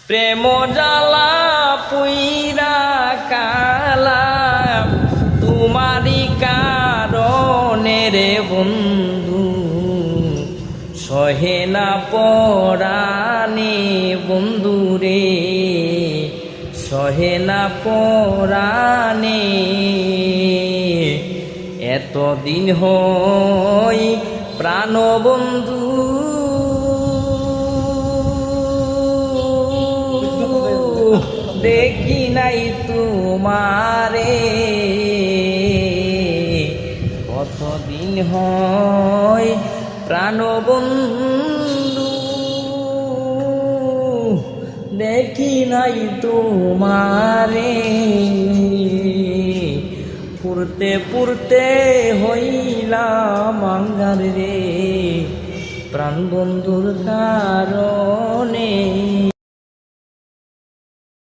প্রেম জ্বালা পুইরা কালা তোমারি কারণে রে বন্ধু, সহে না পরাণে বন্ধু রে, সহে না পরাণে। এতদিন হই প্রাণবন্ধু দেখি নাই তোমারে, কতদিন হয় প্রাণবন্ধু দেখি নাই তোমারে। পুরতে পুরতে হইলাম আঙ্গার রে প্রাণবন্ধুর কারণে।